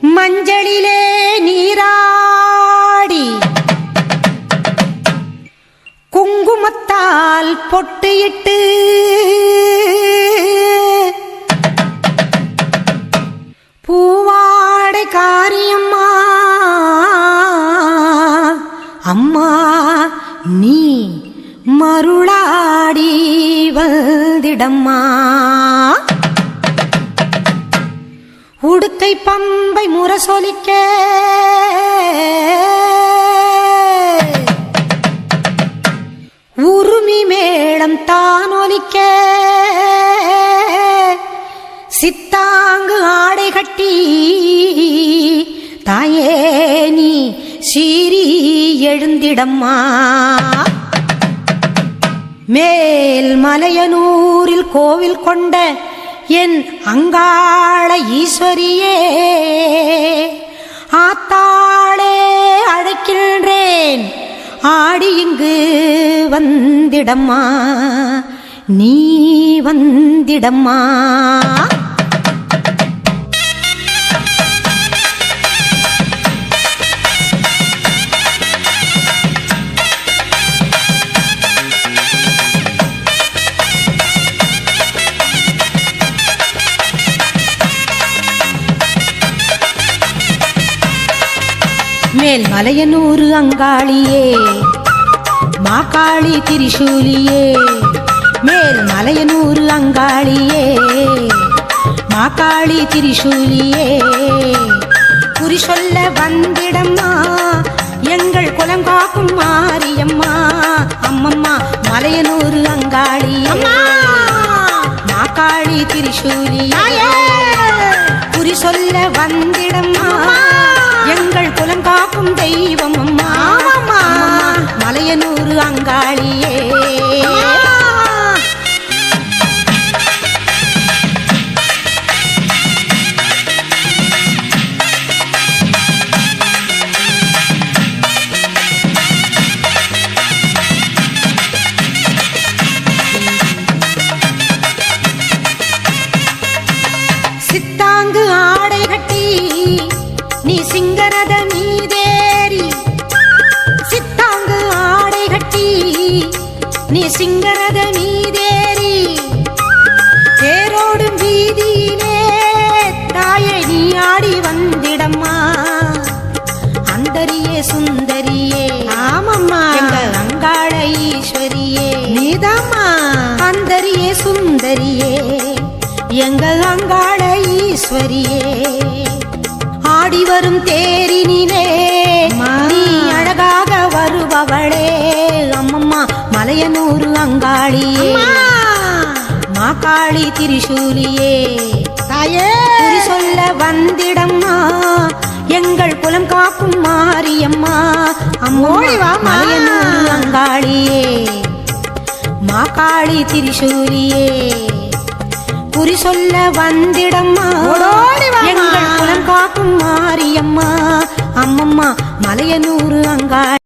மஞ்சளிலே நீராடி குங்குமத்தால் பொட்டியிட்டு பூவாடை காரியம்மா அம்மா நீ மருளாடி வந்திடம்மா. உடுக்கை பம்பை முரசொலிக்க உருமி மேளம் தானொலிக்க சித்தாங்கு ஆடை கட்டி தாயே நீ சீறி எழுந்திடம்மா. மேல் மலையனூரில் கோவில் கொண்ட என் அங்காள ஈஸ்வரியே ஆத்தாளே அழைக்கின்றேன் ஆடி இங்கு வந்திடம்மா நீ வந்திடம்மா. மேல் மலையனூரு அங்காளியே மாகாளி திரிசூலியே மேல் மலையனூரு அங்காளியே மாகாளி திரிசூலியே குறி சொல்ல வந்திடம்மா எங்கள் குலம் காக்கும் மாரியம்மா அம்மம்மா மலையனூரு அங்காளி மாகாளி திரிசூலியே குறி சொல்ல வந்திடம்மா எங்கள் குலம் காக்கும் தெய்வம் அம்மா மலையனூரு அங்காளியே. சித்தாங்கு ஆடை கட்டி நீ சிங்கரத மீதேறி சித்தாங்கு ஆடை கட்டி நீ சிங்கரத மீதேறி தேரோடும் வீதியிலே தாயை நீ ஆடி வந்திடம்மா. அந்தரியே சுந்தரியே ஆமம்மா எங்க அங்காள ஈஸ்வரியே நீதாம்மா அந்தரியே சுந்தரியே எங்க அங்காள ஈஸ்வரியே. ஆடி வரும் தேரினிலே நீ அழகாக வருபவளே அம்மம்மா மலையனூரு அங்காளியே மாகாளி திரிசூலியே தாயே குறி சொல்ல வந்திடம்மா எங்கள் குலம் காக்கும் மாரியம்மா அம்மோழிவா மலையனூரு அங்காளியே மாகாளி திரிசூலியே குறி சொல்ல வந்திடம்மா எங்கள் குலம் காக்கும் மாரியம்மா அம்மம்மா மலையனூரு அங்காளி.